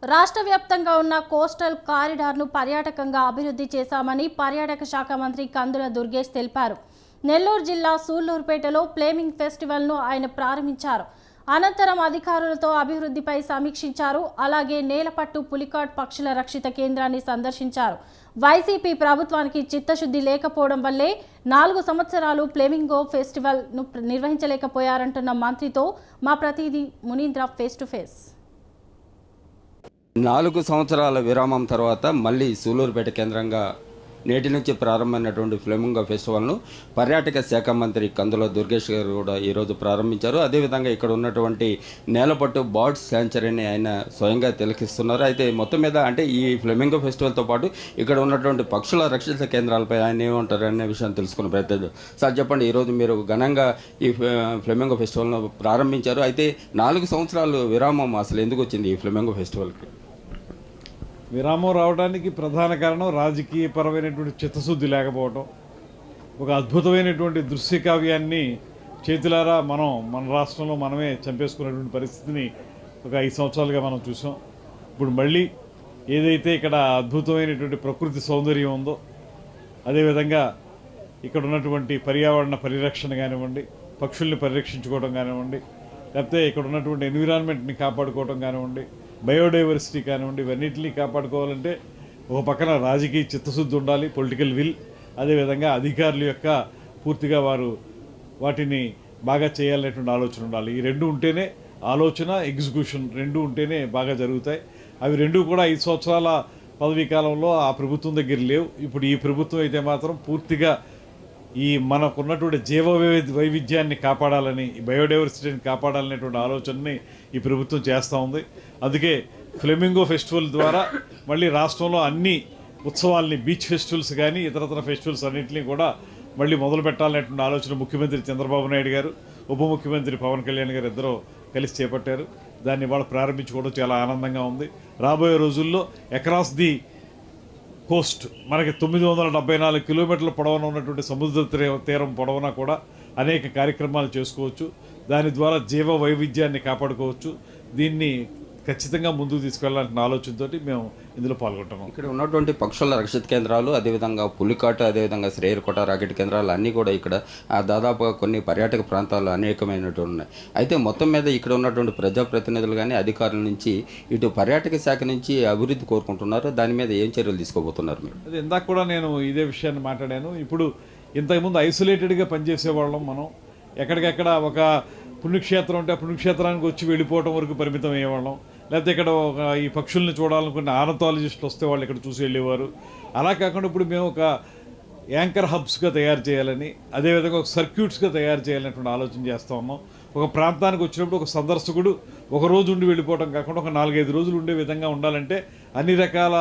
రాష్ట్ర వ్యాప్తంగా ఉన్న కోస్టల్ కారిడార్ను పర్యాటకంగా అభివృద్ధి చేశామని పర్యాటక శాఖ మంత్రి కందుల దుర్గేష్ తెలిపారు. నెల్లూరు జిల్లా సూళ్లూరుపేటలో ఫ్లేమింగ్ ఫెస్టివల్ను ఆయన ప్రారంభించారు. అనంతరం అధికారులతో అభివృద్ధిపై సమీక్షించారు. అలాగే నేలపట్టు పులికాట్ పక్షుల రక్షిత కేంద్రాన్ని సందర్శించారు. వైసీపీ ప్రభుత్వానికి చిత్తశుద్ధి లేకపోవడం వల్లే 4 సంవత్సరాలు ఫ్లేమింగో ఫెస్టివల్ను నిర్వహించలేకపోయారంటున్న మంత్రితో మా ప్రతినిధి మునీంద్ర ఫేస్ టు ఫేస్. 4 సంవత్సరాల విరామం తర్వాత మళ్ళీ సూళ్లూరుపేట కేంద్రంగా నేటి నుంచి ప్రారంభమైనటువంటి ఫ్లేమింగో ఫెస్టివల్ను పర్యాటక శాఖ మంత్రి కందుల దుర్గేష్ గారు కూడా ఈరోజు ప్రారంభించారు. అదేవిధంగా ఇక్కడ ఉన్నటువంటి నేలపట్టు బర్డ్స్ శాంచరీని ఆయన స్వయంగా తిలకిస్తున్నారు. అయితే మొత్తం మీద అంటే ఈ ఫ్లేమింగో ఫెస్టివల్తో పాటు ఇక్కడ ఉన్నటువంటి పక్షుల రక్షిత కేంద్రాలపై ఆయన ఏమంటారు అనే విషయం తెలుసుకునే ప్రయత్నం. సార్ చెప్పండి, ఈరోజు మీరు ఘనంగా ఈ ఫ్లేమింగో ఫెస్టివల్ను ప్రారంభించారు. అయితే 4 సంవత్సరాలు విరామం అసలు ఎందుకు వచ్చింది ఈ ఫ్లేమింగో ఫెస్టివల్కి? విరామం రావడానికి ప్రధాన కారణం రాజకీయపరమైనటువంటి చిత్తశుద్ధి లేకపోవడం. ఒక అద్భుతమైనటువంటి దృశ్యకావ్యాన్ని చేతులారా మన రాష్ట్రంలో మనమే చంపేసుకున్నటువంటి పరిస్థితిని ఒక 5 సంవత్సరాలుగా మనం చూసాం. ఇప్పుడు మళ్ళీ ఏదైతే ఇక్కడ అద్భుతమైనటువంటి ప్రకృతి సౌందర్యం ఉందో, అదేవిధంగా ఇక్కడ ఉన్నటువంటి పర్యావరణ పరిరక్షణ కానివ్వండి, పక్షుల్ని పరిరక్షించుకోవడం కానివ్వండి, లేకపోతే ఇక్కడ ఉన్నటువంటి ఎన్విరాన్మెంట్ని కాపాడుకోవడం కానివ్వండి, బయోడైవర్సిటీ కానివ్వండి, ఇవన్నింటినీ కాపాడుకోవాలంటే ఒక పక్కన రాజకీయ చిత్తశుద్ధి ఉండాలి, పొలిటికల్ విల్. అదేవిధంగా అధికారుల యొక్క పూర్తిగా వారు వాటిని బాగా చేయాలనేటువంటి ఆలోచన ఉండాలి. ఈ రెండు ఉంటేనే ఆలోచన, ఎగ్జిక్యూషన్ రెండు ఉంటేనే బాగా జరుగుతాయి. అవి రెండు కూడా 5 సంవత్సరాల పదవీ కాలంలో ఆ ప్రభుత్వం దగ్గర లేవు. ఇప్పుడు ఈ ప్రభుత్వం అయితే మాత్రం పూర్తిగా ఈ మనకున్నటువంటి జీవ వైవిధ్యాన్ని కాపాడాలని, ఈ బయోడైవర్సిటీని కాపాడాలనేటువంటి ఆలోచనని ఈ ప్రభుత్వం చేస్తూ ఉంది. అందుకే ఫ్లేమింగో ఫెస్టివల్ ద్వారా మళ్ళీ రాష్ట్రంలో అన్ని ఉత్సవాల్ని, బీచ్ ఫెస్టివల్స్ కానీ ఇతరతర ఫెస్టివల్స్ అన్నింటినీ కూడా మళ్ళీ మొదలు పెట్టాలనేటువంటి ఆలోచన ముఖ్యమంత్రి చంద్రబాబు నాయుడు గారు, ఉప ముఖ్యమంత్రి పవన్ కళ్యాణ్ గారు ఇద్దరు కలిసి చేపట్టారు. దాన్ని ఇవాళ ప్రారంభించుకోవడం చాలా ఆనందంగా ఉంది. రాబోయే రోజుల్లో అక్రాస్ ది కోస్ట్ మనకి 974 కిలోమీటర్ల పొడవున ఉన్నటువంటి సముద్ర తీరం పొడవునా కూడా అనేక కార్యక్రమాలు చేసుకోవచ్చు. దాని ద్వారా జీవ వైవిధ్యాన్ని కాపాడుకోవచ్చు. దీన్ని ఖచ్చితంగా ముందుకు తీసుకెళ్లాలన్న ఆలోచనతో మేము ఇందులో పాల్గొంటున్నాం. ఇక్కడ ఉన్నటువంటి పక్షుల రక్షిత కేంద్రాలు, అదేవిధంగా పులికాట, అదేవిధంగా శ్రేయర్కోట రాకెట్ కేంద్రాలు అన్నీ కూడా ఇక్కడ దాదాపుగా కొన్ని పర్యాటక ప్రాంతాలు అనేకమైనటువంటి ఉన్నాయి. అయితే మొత్తం మీద ఇక్కడ ఉన్నటువంటి ప్రజాప్రతినిధులు కానీ అధికారుల నుంచి ఇటు పర్యాటక శాఖ నుంచి అభివృద్ధి కోరుకుంటున్నారు. దాని మీద ఏం చర్యలు తీసుకోబోతున్నారు మీరు? అది ఇందాక కూడా నేను ఇదే విషయాన్ని మాట్లాడాను. ఇప్పుడు ఇంతకుముందు ఐసోలేటెడ్గా పనిచేసేవాళ్ళం మనం. ఎక్కడికెక్కడ ఒక పుణ్యక్షేత్రం ఉంటే ఆ పుణ్యక్షేత్రానికి వచ్చి వెళ్ళిపోవడం వరకు పరిమితం అయ్యేవాళ్ళం. లేకపోతే ఇక్కడ ఒక ఈ పక్షుల్ని చూడాలనుకున్న ఆర్నథాలజిస్టులు వస్తే వాళ్ళు ఇక్కడ చూసి వెళ్ళేవారు. అలా కాకుండా ఇప్పుడు మేము ఒక యాంకర్ హబ్స్గా తయారు చేయాలని, అదేవిధంగా ఒక సర్క్యూట్స్గా తయారు చేయాలనేటువంటి ఆలోచన చేస్తూ ఉన్నాం. ఒక ప్రాంతానికి వచ్చినప్పుడు ఒక సందర్శకుడు ఒక రోజు ఉండి వెళ్ళిపోవడం కాకుండా ఒక 4-5 రోజులు ఉండే విధంగా ఉండాలంటే అన్ని రకాల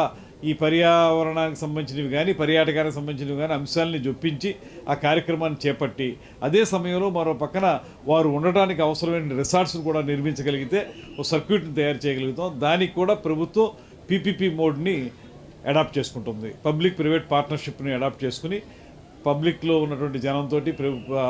ఈ పర్యావరణానికి సంబంధించినవి కానీ పర్యాటకానికి సంబంధించినవి కానీ అంశాలని జొప్పించి ఆ కార్యక్రమాన్ని చేపట్టి, అదే సమయంలో మరో పక్కన వారు ఉండటానికి అవసరమైన రిసార్ట్స్ను కూడా నిర్మించగలిగితే ఒక సర్క్యూట్ని తయారు చేయగలుగుతాం. దానికి కూడా ప్రభుత్వం పీపీపీ మోడ్ని అడాప్ట్ చేసుకుంటుంది. పబ్లిక్ ప్రైవేట్ పార్ట్నర్షిప్ని అడాప్ట్ చేసుకుని పబ్లిక్లో ఉన్నటువంటి జనంతో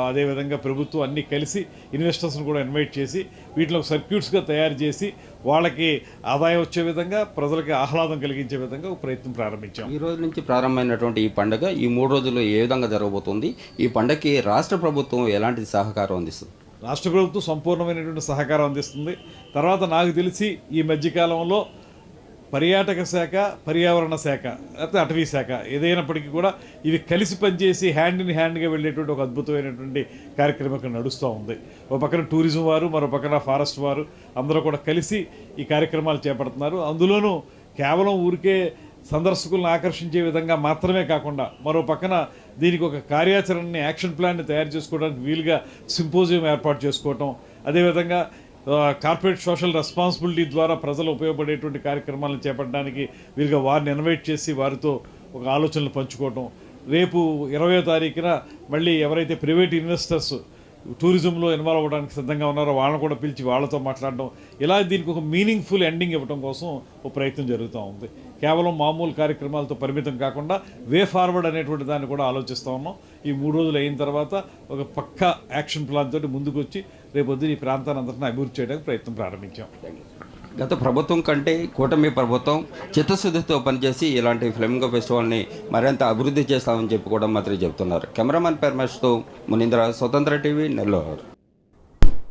అదేవిధంగా ప్రభుత్వం అన్నీ కలిసి ఇన్వెస్టర్స్ని కూడా ఇన్వైట్ చేసి వీటిలో సర్క్యూట్స్గా తయారు చేసి వాళ్ళకి ఆదాయం వచ్చే విధంగా, ప్రజలకి ఆహ్లాదం కలిగించే విధంగా ఒక ప్రయత్నం ప్రారంభించాం. ఈ రోజు నుంచి ప్రారంభమైనటువంటి ఈ పండుగ ఈ 3 రోజులు ఏ విధంగా జరగబోతుంది? ఈ పండుగకి రాష్ట్ర ప్రభుత్వం ఎలాంటి సహకారం అందిస్తుంది? రాష్ట్ర ప్రభుత్వం సంపూర్ణమైనటువంటి సహకారం అందిస్తుంది. తర్వాత నాకు తెలిసి ఈ మధ్యకాలంలో పర్యాటక శాఖ, పర్యావరణ శాఖ, లేకపోతే అటవీ శాఖ ఏదైనప్పటికీ కూడా ఇవి కలిసి పనిచేసి హ్యాండ్ ఇన్ హ్యాండ్గా వెళ్ళేటువంటి ఒక అద్భుతమైనటువంటి కార్యక్రమం ఇక్కడ నడుస్తూ ఉంది. ఒక పక్కన టూరిజం వారు, మరో పక్కన ఫారెస్ట్ వారు అందరూ కూడా కలిసి ఈ కార్యక్రమాలు చేపడుతున్నారు. అందులోనూ కేవలం ఊరికే సందర్శకులను ఆకర్షించే విధంగా మాత్రమే కాకుండా మరో పక్కన దీనికి ఒక కార్యాచరణని, యాక్షన్ ప్లాన్ని తయారు చేసుకోవడానికి వీలుగా సింపోజియం ఏర్పాటు చేసుకోవటం, అదేవిధంగా కార్పొరేట్ సోషల్ రెస్పాన్సిబిలిటీ ద్వారా ప్రజలు ఉపయోగపడేటువంటి కార్యక్రమాలను చేపట్టడానికి వీలుగా వారిని ఇన్వైట్ చేసి వారితో ఒక ఆలోచనలు పంచుకోవటం. రేపు 20వ తారీఖున మళ్ళీ ఎవరైతే ప్రైవేట్ ఇన్వెస్టర్స్ టూరిజంలో ఇన్వాల్వ్ అవ్వడానికి సిద్ధంగా ఉన్నారో వాళ్ళని కూడా పిలిచి వాళ్ళతో మాట్లాడడం, ఇలా దీనికి ఒక మీనింగ్ఫుల్ ఎండింగ్ ఇవ్వడం కోసం ఒక ప్రయత్నం జరుగుతూ ఉంది. కేవలం మామూలు కార్యక్రమాలతో పరిమితం కాకుండా వే ఫార్వర్డ్ అనేటువంటి దాన్ని కూడా ఆలోచిస్తూ ఉన్నాం. ఈ 3 రోజులు అయిన తర్వాత ఒక పక్కా యాక్షన్ ప్లాన్ తోటి ముందుకు వచ్చి రేపొద్దున ఈ ప్రాంతాన్ని అందరినీ అభివృద్ధి చేయడానికి ప్రయత్నం ప్రారంభించాం. గత ప్రభుత్వం కంటే కూటమి ప్రభుత్వం చిత్తశుద్ధితో పనిచేసి ఇలాంటి ఫ్లెమింగో ఫెస్టివల్ని మరింత అభివృద్ధి చేస్తామని చెప్పి కూడా మంత్రి చెబుతున్నారు. కెమెరామెన్ పెర్మేష్తో మునీంద్ర, స్వతంత్ర టీవీ, నెల్లూరు.